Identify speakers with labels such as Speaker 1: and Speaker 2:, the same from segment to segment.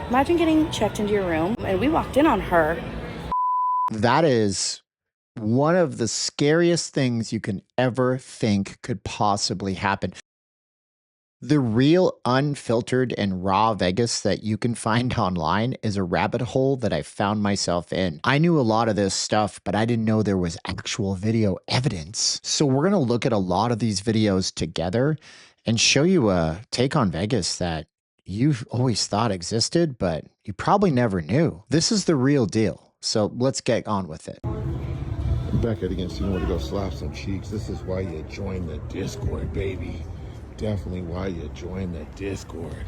Speaker 1: Imagine getting checked into your room and we walked in on her.
Speaker 2: That is one of the scariest things you can ever think could possibly happen. The real unfiltered and raw Vegas that you can find online is a rabbit hole that I found myself in. I knew a lot of this stuff, but I didn't know there was actual video evidence. So we're going to look at a lot of these videos together and show you a take on Vegas that you've always thought existed, but you probably never knew. This is the real deal. So let's get on with it.
Speaker 3: Back at against you want to go slap some cheeks. This is why you join the Discord, baby. Definitely why you join the Discord.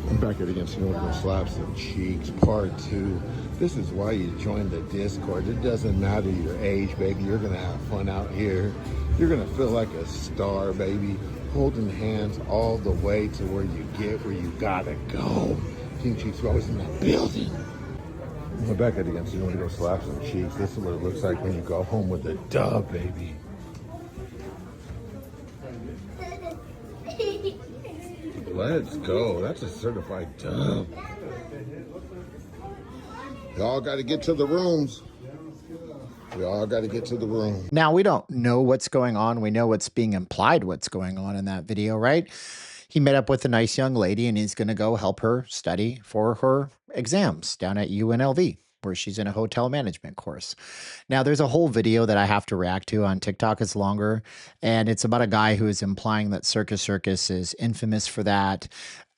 Speaker 3: I'm back at against you want to go slap some cheeks. Part 2. This is why you join the Discord. It doesn't matter your age, baby. You're gonna have fun out here. You're gonna feel like a star, baby. Holding hands all the way to where you get where you gotta go. King Cheeks are always in that building. I'm back at against you want to go slap some cheeks. This is what it looks like when you go home with a dub, baby. Let's go. That's a certified dub. Y'all got to get to the rooms. We all got to get to the room.
Speaker 2: Now, we don't know what's going on. We know what's being implied what's going on in that video, right? He met up with a nice young lady and he's going to go help her study for her exams down at UNLV, where she's in a hotel management course. Now, there's a whole video that I have to react to on TikTok. It's longer, and it's about a guy who is implying that Circus is infamous for that.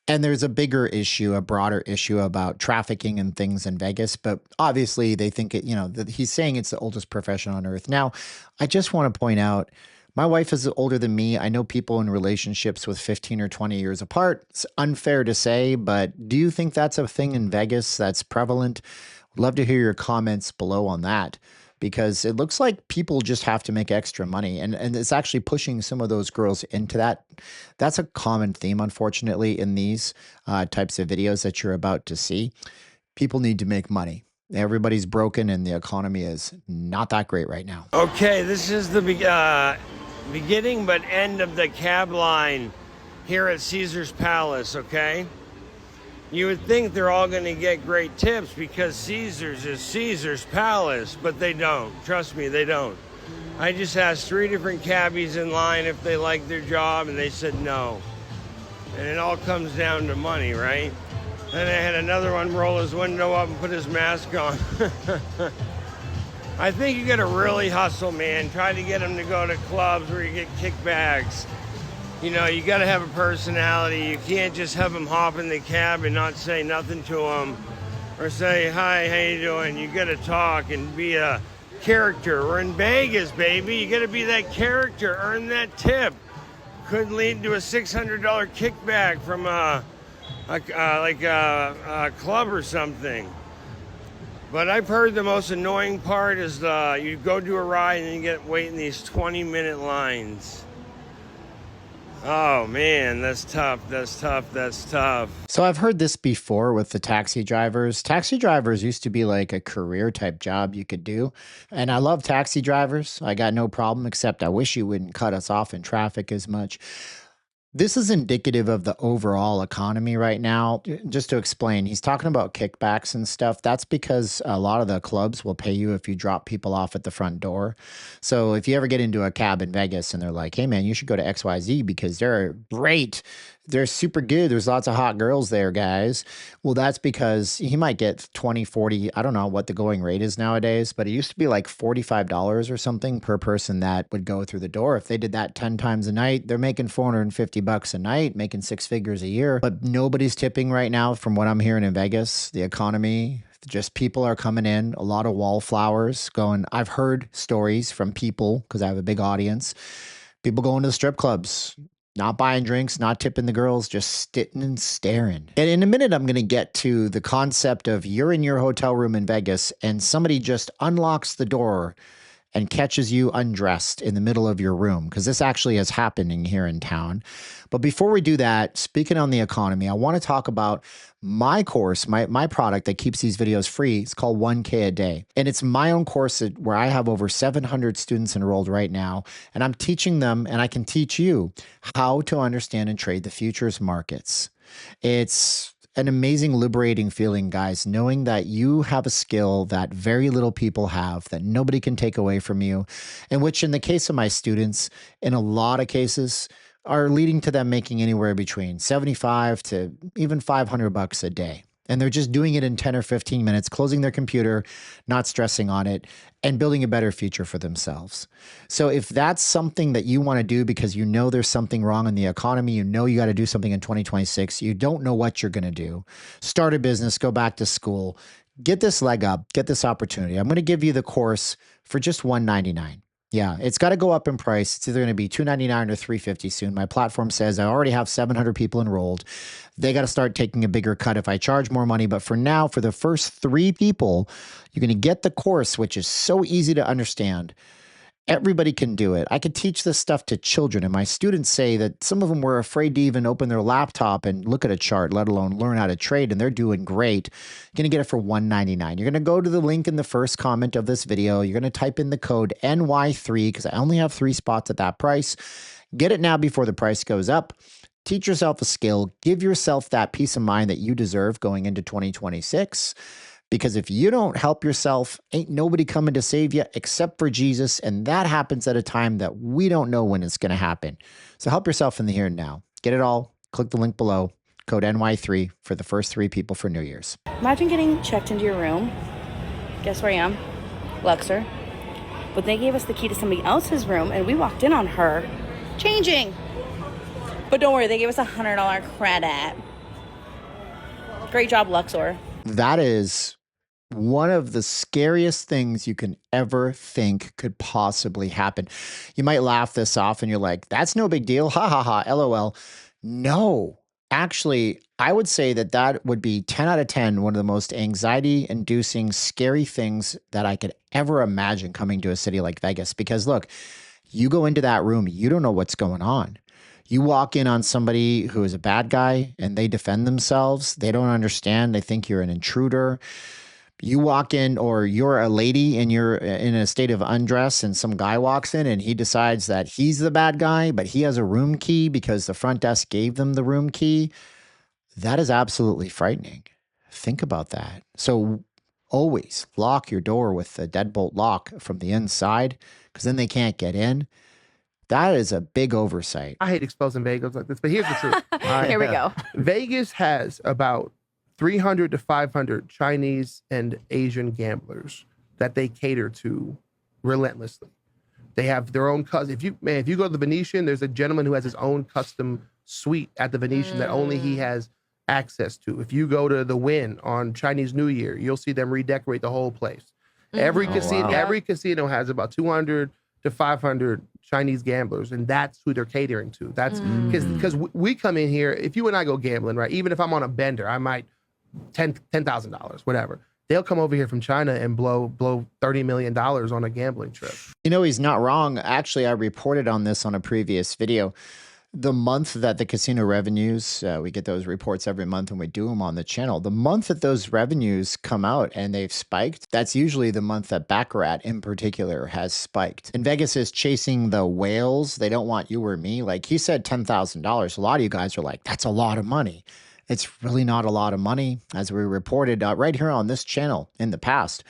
Speaker 2: And there's a bigger issue, a broader issue about trafficking and things in Vegas. But obviously, they think it, he's saying it's the oldest profession on earth. Now, I just want to point out, my wife is older than me. I know people in relationships with 15 or 20 years apart. It's unfair to say, but do you think that's a thing in Vegas that's prevalent? Love to hear your comments below on that, because it looks like people just have to make extra money, and it's actually pushing some of those girls into that. That's a common theme, unfortunately, in these types of videos that you're about to see. People need to make money. Everybody's broken and the economy is not that great right now.
Speaker 4: Okay, this is the beginning but end of the cab line here at Caesar's Palace, okay? You would think they're all going to get great tips because Caesar's is Caesar's Palace, but they don't. Trust me, they don't. I just asked 3 different cabbies in line if they liked their job, and they said no. And it all comes down to money, right? Then I had another one roll his window up and put his mask on. I think you got to really hustle, man. Try to get them to go to clubs where you get kickbacks. You know, you got to have a personality. You can't just have them hop in the cab and not say nothing to them or say, hi, how you doing? You got to talk and be a character. We're in Vegas, baby. You got to be that character. Earn that tip. Could lead to a $600 kickback from a club or something. But I've heard the most annoying part is you go do a ride and you get wait in these 20-minute lines. Oh man, that's tough, that's tough, that's tough.
Speaker 2: So I've heard this before with the taxi drivers. Taxi drivers used to be like a career type job you could do. And I love taxi drivers. I got no problem, except I wish you wouldn't cut us off in traffic as much. This is indicative of the overall economy right now. Just to explain, he's talking about kickbacks and stuff. That's because a lot of the clubs will pay you if you drop people off at the front door. So if you ever get into a cab in Vegas and they're like, hey man, you should go to XYZ because they're great. They're super good. There's lots of hot girls there, guys. Well, that's because he might get 20, 40. I don't know what the going rate is nowadays, but it used to be like $45 or something per person that would go through the door. If they did that 10 times a night, they're making $450 a night, making 6 figures a year. But nobody's tipping right now from what I'm hearing in Vegas. The economy, just people are coming in, a lot of wallflowers going. I've heard stories from people, because I have a big audience, people going to the strip clubs, not buying drinks, not tipping the girls, just sitting and staring. And in a minute, I'm going to get to the concept of you're in your hotel room in Vegas and somebody just unlocks the door and catches you undressed in the middle of your room, because this actually is happening here in town. But before we do that, speaking on the economy, I want to talk about my course, my product that keeps these videos free. It's called 1K a day. And it's my own course where I have over 700 students enrolled right now. And I'm teaching them, and I can teach you how to understand and trade the futures markets. It's an amazing, liberating feeling, guys, knowing that you have a skill that very little people have, that nobody can take away from you, and which in the case of my students, in a lot of cases, are leading to them making anywhere between 75 to even $500 a day. And they're just doing it in 10 or 15 minutes, closing their computer, not stressing on it, and building a better future for themselves. So if that's something that you want to do because you know there's something wrong in the economy, you know you got to do something in 2026, you don't know what you're going to do, start a business, go back to school, get this leg up, get this opportunity. I'm going to give you the course for just $199. Yeah, it's got to go up in price. It's either going to be $299 or $350 soon. My platform says I already have 700 people enrolled. They got to start taking a bigger cut if I charge more money. But for now, for the first 3 people, you're going to get the course, which is so easy to understand. Everybody can do it. I could teach this stuff to children, and my students say that some of them were afraid to even open their laptop and look at a chart, let alone learn how to trade, and they're doing great. You're going to get it for $199. You're going to go to the link in the first comment of this video. You're going to type in the code NY3 because I only have 3 spots at that price. Get it now before the price goes up. Teach yourself a skill. Give yourself that peace of mind that you deserve going into 2026. Because if you don't help yourself, ain't nobody coming to save you except for Jesus. And that happens at a time that we don't know when it's going to happen. So help yourself in the here and now. Get it all. Click the link below. Code NY3 for the first 3 people for New Year's.
Speaker 1: Imagine getting checked into your room. Guess where I am? Luxor. But they gave us the key to somebody else's room, and we walked in on her changing. But don't worry, they gave us a $100 credit. Great job, Luxor.
Speaker 2: That is one of the scariest things you can ever think could possibly happen. You might laugh this off and you're like, that's no big deal. Ha ha ha, LOL. No, actually, I would say that that would be 10 out of 10, one of the most anxiety inducing, scary things that I could ever imagine coming to a city like Vegas. Because look, you go into that room, you don't know what's going on. You walk in on somebody who is a bad guy and they defend themselves. They don't understand. They think you're an intruder. You walk in, or you're a lady and you're in a state of undress, and some guy walks in and he decides that he's the bad guy, but he has a room key because the front desk gave them the room key. That is absolutely frightening. Think about that. So always lock your door with a deadbolt lock from the inside, because then they can't get in. That is a big oversight.
Speaker 5: I hate exposing Vegas like this, but here's the truth.
Speaker 1: Here we go.
Speaker 5: Vegas has about 300 to 500 Chinese and Asian gamblers that they cater to relentlessly. They have their own if you go to the Venetian, there's a gentleman who has his own custom suite at the Venetian that only he has access to. If you go to the Wynn on Chinese New Year, you'll see them redecorate the whole place. Every casino has about 200 to 500 Chinese gamblers, and that's who they're catering to. That's because we come in here, if you and I go gambling, right? Even if I'm on a bender, I might $10,000, whatever. They'll come over here from China and blow $30 million on a gambling trip.
Speaker 2: You know, he's not wrong. Actually, I reported on this on a previous video. The month that the casino revenues, we get those reports every month and we do them on the channel. The month that those revenues come out and they've spiked, that's usually the month that Baccarat in particular has spiked. And Vegas is chasing the whales. They don't want you or me. Like he said, $10,000. A lot of you guys are like, that's a lot of money. It's really not a lot of money. As we reported right here on this channel in the past,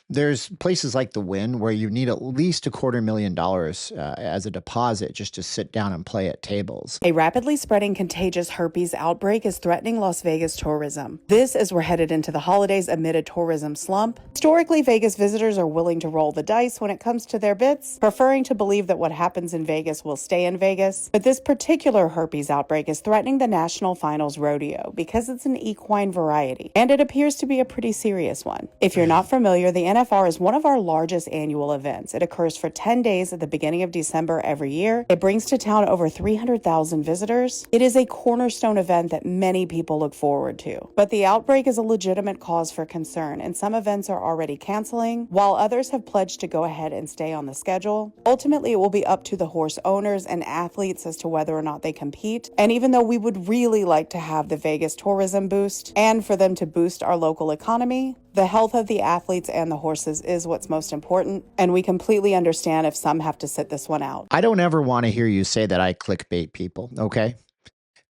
Speaker 2: there's places like the Wynn where you need at least $250,000 as a deposit just to sit down and play at tables.
Speaker 6: A rapidly spreading contagious herpes outbreak is threatening Las Vegas tourism. This as we're headed into the holidays amid a tourism slump. Historically, Vegas visitors are willing to roll the dice when it comes to their bits, preferring to believe that what happens in Vegas will stay in Vegas. But this particular herpes outbreak is threatening the National Finals Rodeo because it's an equine variety, and it appears to be a pretty serious one. If you're not familiar, the NFR is one of our largest annual events. It occurs for 10 days at the beginning of December every year. It brings to town over 300,000 visitors. It is a cornerstone event that many people look forward to. But the outbreak is a legitimate cause for concern, and some events are already canceling, while others have pledged to go ahead and stay on the schedule. Ultimately, it will be up to the horse owners and athletes as to whether or not they compete. And even though we would really like to have the Vegas tourism boost and for them to boost our local economy, the health of the athletes and the horses is what's most important, and we completely understand if some have to sit this one out.
Speaker 2: I don't ever want to hear you say that I clickbait people, okay?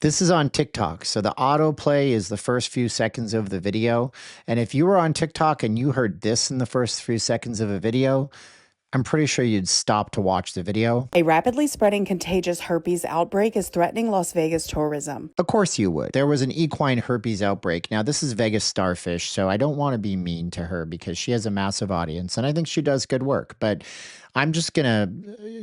Speaker 2: This is on TikTok, so the autoplay is the first few seconds of the video. And if you were on TikTok and you heard this in the first few seconds of a video, I'm pretty sure you'd stop to watch the video.
Speaker 6: A rapidly spreading contagious herpes outbreak is threatening Las Vegas tourism.
Speaker 2: Of course you would. There was an equine herpes outbreak. Now, this is Vegas Starfish, so I don't want to be mean to her because she has a massive audience, and I think she does good work. But I'm just going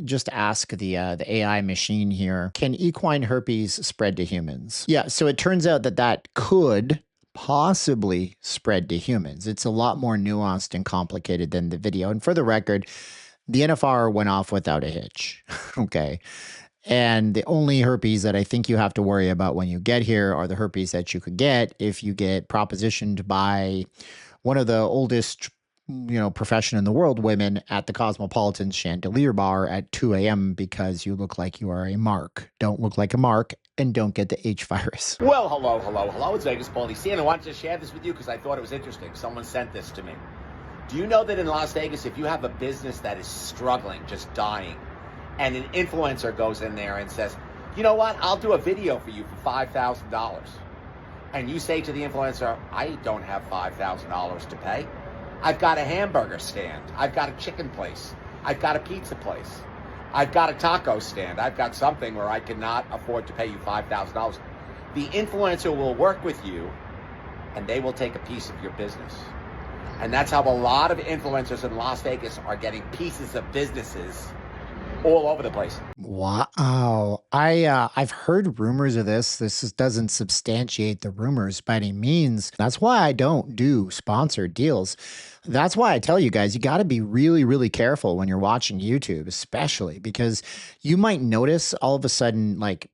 Speaker 2: to ask the AI machine here, can equine herpes spread to humans? Yeah, so it turns out that could possibly spread to humans. It's a lot more nuanced and complicated than the video. And for the record, the NFR went off without a hitch. Okay. And the only herpes that I think you have to worry about when you get here are the herpes that you could get if you get propositioned by one of the oldest, profession in the world, women at the Cosmopolitan Chandelier Bar at 2 a.m. because you look like you are a mark. Don't look like a mark and don't get the H virus.
Speaker 7: Well, hello. It's Vegas Baldy C, and I wanted to share this with you because I thought it was interesting. Someone sent this to me. Do you know that in Las Vegas, if you have a business that is struggling, just dying, and an influencer goes in there and says, you know what, I'll do a video for you for $5,000. And you say to the influencer, I don't have $5,000 to pay. I've got a hamburger stand. I've got a chicken place. I've got a pizza place. I've got a taco stand. I've got something where I cannot afford to pay you $5,000. The influencer will work with you and they will take a piece of your business. And that's how a lot of influencers in Las Vegas are getting pieces of businesses all over the place.
Speaker 2: Wow. I've heard rumors of this. Doesn't substantiate the rumors by any means. That's why I don't do sponsored deals. That's why I tell you guys, you got to be really, really careful when you're watching YouTube, especially because you might notice all of a sudden, like,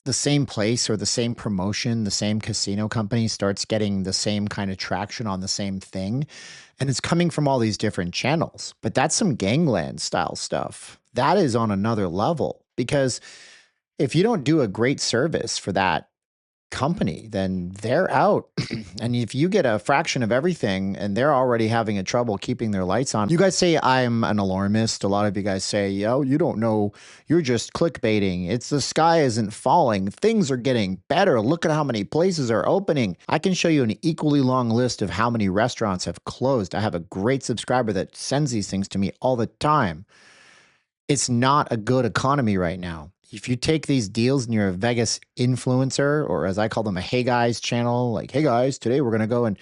Speaker 2: the same place or the same promotion, the same casino company starts getting the same kind of traction on the same thing. And it's coming from all these different channels. But that's some gangland style stuff. That is on another level, because if you don't do a great service for that company, then they're out. And if you get a fraction of everything and they're already having a trouble keeping their lights on, you guys say I'm an alarmist. A lot of you guys say, yo, you don't know, you're just clickbaiting. It's the sky isn't falling. Things are getting better. Look at how many places are opening. I can show you an equally long list of how many restaurants have closed. I have a great subscriber that sends these things to me all the time. It's not a good economy right now. If you take these deals and you're a Vegas influencer, or as I call them, a Hey Guys channel, like, hey guys, today we're going to go, and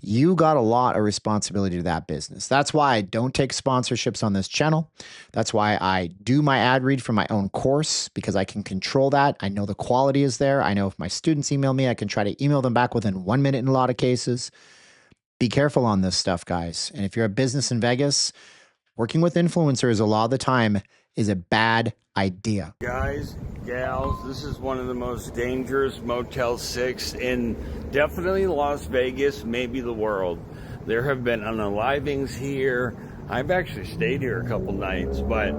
Speaker 2: you got a lot of responsibility to that business. That's why I don't take sponsorships on this channel. That's why I do my ad read for my own course, because I can control that. I know the quality is there. I know if my students email me, I can try to email them back within 1 minute in a lot of cases. Be careful on this stuff, guys. And if you're a business in Vegas, working with influencers a lot of the time is a bad idea.
Speaker 4: Guys, gals, this is one of the most dangerous Motel 6 in definitely Las Vegas, maybe the world. There have been unalivings here. I've actually stayed here a couple nights, but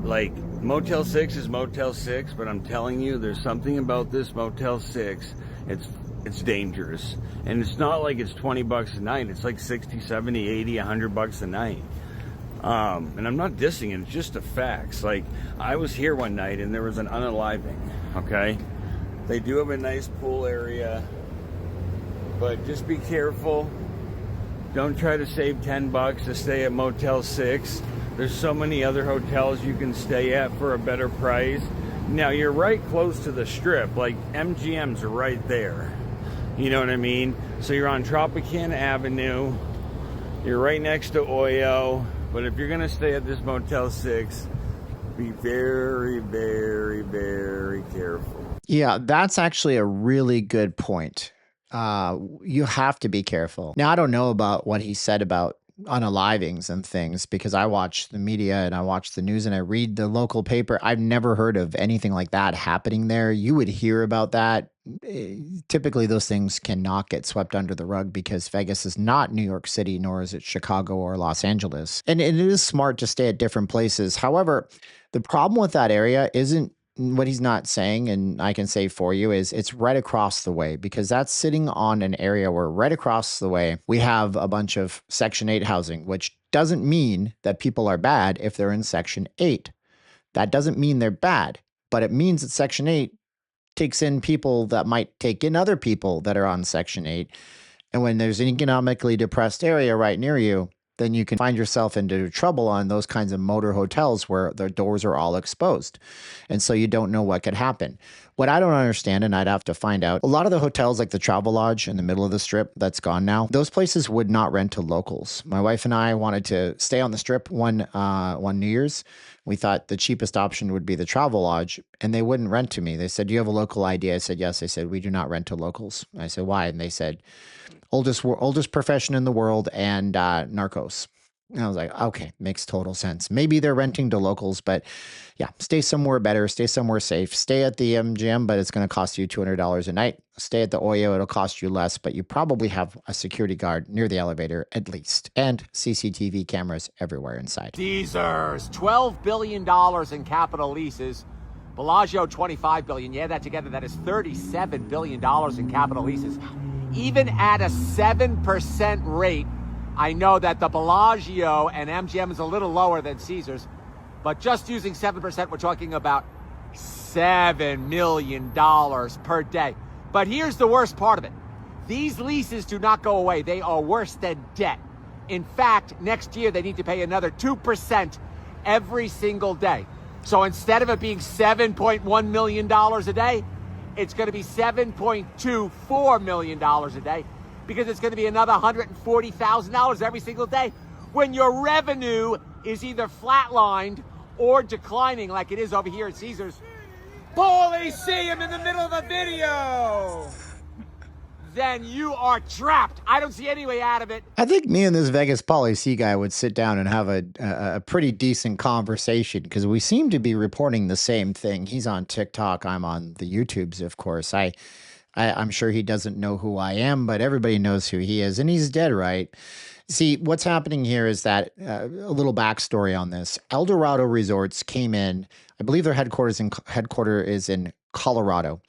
Speaker 4: like Motel 6 is Motel 6, but I'm telling you, there's something about this Motel 6. It's dangerous. And it's not like it's $20 a night. It's like 60, 70, 80, $100 a night. And I'm not dissing it, it's just the facts. Like, I was here one night and there was an unaliving, okay? They do have a nice pool area, but just be careful. Don't try to save $10 to stay at Motel 6. There's so many other hotels you can stay at for a better price. Now, you're right close to the strip, like MGM's right there. You know what I mean? So you're on Tropicana Avenue, you're right next to Oyo. But if you're going to stay at this Motel 6, be very, very, very careful.
Speaker 2: Yeah, that's actually a really good point. You have to be careful. Now, I don't know about what he said about unalivings and things because I watch the media and I watch the news and I read the local paper. I've never heard of anything like that happening there. You would hear about that. Typically, those things cannot get swept under the rug because Vegas is not New York City, nor is it Chicago or Los Angeles. And it is smart to stay at different places. However, the problem with that area isn't what he's not saying, and I can say for you, is it's right across the way because that's sitting on an area where right across the way we have a bunch of Section 8 housing, which doesn't mean that people are bad if they're in Section 8. That doesn't mean they're bad, but it means that Section 8 takes in people that might take in other people that are on Section 8. And when there's an economically depressed area right near you, then you can find yourself into trouble on those kinds of motor hotels where the doors are all exposed. And so you don't know what could happen. What I don't understand, and I'd have to find out, a lot of the hotels like the Travelodge in the middle of the Strip that's gone now, those places would not rent to locals. My wife and I wanted to stay on the Strip one New Year's. We thought the cheapest option would be the Travelodge, and they wouldn't rent to me. They said, "Do you have a local ID?" I said, "Yes." They said, "We do not rent to locals." I said, "Why?" And they said, oldest profession in the world and narcos. And I was like, okay, makes total sense. Maybe they're renting to locals, but yeah, stay somewhere better, stay somewhere safe. Stay at the MGM, but it's going to cost you $200 a night. Stay at the Oyo, it'll cost you less, but you probably have a security guard near the elevator at least, and CCTV cameras everywhere inside.
Speaker 8: Caesars, $12 billion in capital leases. Bellagio, $25 billion. Yeah, that together, that is $37 billion in capital leases. Even at a 7% rate, I know that the Bellagio and MGM is a little lower than Caesars, but just using 7%, we're talking about $7 million per day. But here's the worst part of it. These leases do not go away. They are worse than debt. In fact, next year they need to pay another 2% every single day. So instead of it being $7.1 million a day, it's going to be $7.24 million a day because it's going to be another $140,000 every single day when your revenue is either flatlined or declining like it is over here at Caesars. Holy, see him in the middle of a video! Then you are trapped. I don't see any way out of it.
Speaker 2: I think me and this Vegas policy guy would sit down and have a pretty decent conversation because we seem to be reporting the same thing. He's on TikTok. I'm on the YouTubes, of course. I'm sure he doesn't know who I am, but everybody knows who he is, and he's dead right. See, what's happening here is that a little backstory on this. Eldorado Resorts came in. I believe their headquarter is in Colorado.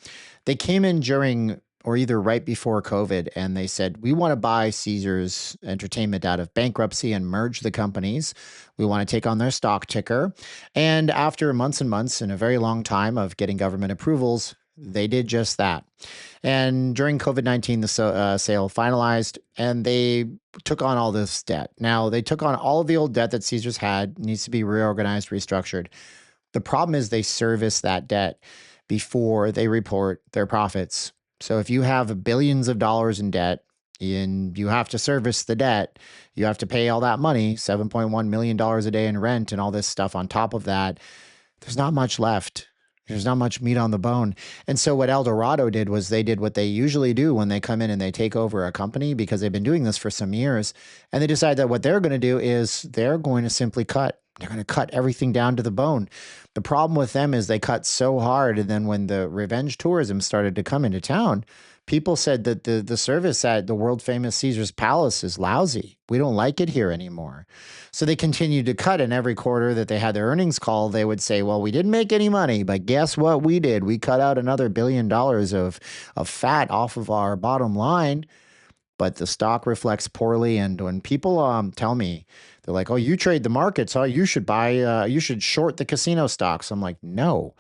Speaker 2: They came in during or either right before COVID, and they said, we want to buy Caesars Entertainment out of bankruptcy and merge the companies. We want to take on their stock ticker. And after months and months and a very long time of getting government approvals, they did just that. And during COVID-19, the sale finalized, and they took on all this debt. Now, they took on all of the old debt that Caesars had, needs to be reorganized, restructured. The problem is they service that debt before they report their profits. So if you have billions of dollars in debt and you have to service the debt, you have to pay all that money, $7.1 million a day in rent and all this stuff on top of that, there's not much left. There's not much meat on the bone. And so what Eldorado did was they did what they usually do when they come in and they take over a company, because they've been doing this for some years. And they decide that what they're going to do is they're going to simply cut. They're going to cut everything down to the bone. The problem with them is they cut so hard. And then when the revenge tourism started to come into town, people said that the service at the world famous Caesars Palace is lousy. We don't like it here anymore. So they continued to cut, and every quarter that they had their earnings call, they would say, well, we didn't make any money, but guess what we did? We cut out another $1 billion of fat off of our bottom line. But the stock reflects poorly. And when people tell me, they're like, oh, you trade the markets, oh, you should buy, you should short the casino stocks. I'm like, no.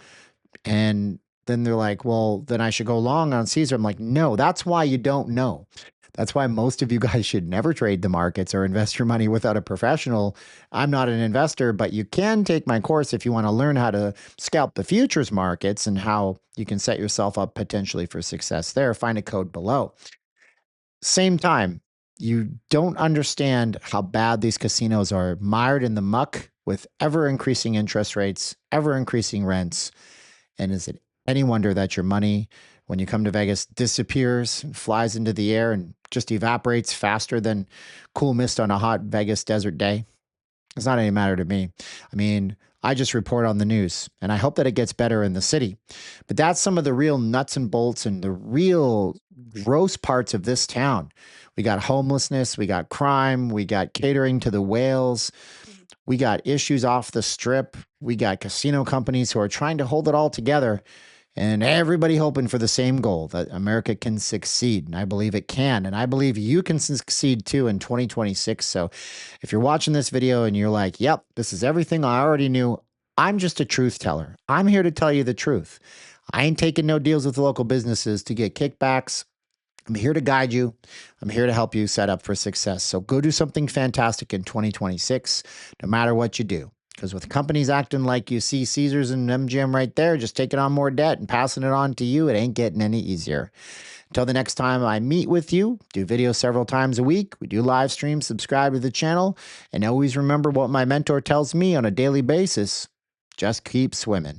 Speaker 2: And then they're like, well, then I should go long on Caesar. I'm like, no, that's why you don't know. That's why most of you guys should never trade the markets or invest your money without a professional. I'm not an investor, but you can take my course if you want to learn how to scalp the futures markets and how you can set yourself up potentially for success there. Find a code below. Same time, you don't understand how bad these casinos are mired in the muck with ever-increasing interest rates, ever-increasing rents. And is it any wonder that your money when you come to Vegas, disappears, flies into the air, and just evaporates faster than cool mist on a hot Vegas desert day. It's not any matter to me. I mean, I just report on the news, and I hope that it gets better in the city. But that's some of the real nuts and bolts and the real gross parts of this town. We got homelessness, we got crime, we got catering to the whales, we got issues off the strip, we got casino companies who are trying to hold it all together, and everybody hoping for the same goal, that America can succeed. And I believe it can. And I believe you can succeed too in 2026. So if you're watching this video and you're like, yep, this is everything I already knew, I'm just a truth teller. I'm here to tell you the truth. I ain't taking no deals with local businesses to get kickbacks. I'm here to guide you. I'm here to help you set up for success. So go do something fantastic in 2026, no matter what you do. Because with companies acting like you see Caesars and MGM right there, just taking on more debt and passing it on to you, it ain't getting any easier. Until the next time I meet with you, do videos several times a week. We do live streams, subscribe to the channel, and always remember what my mentor tells me on a daily basis. Just keep swimming.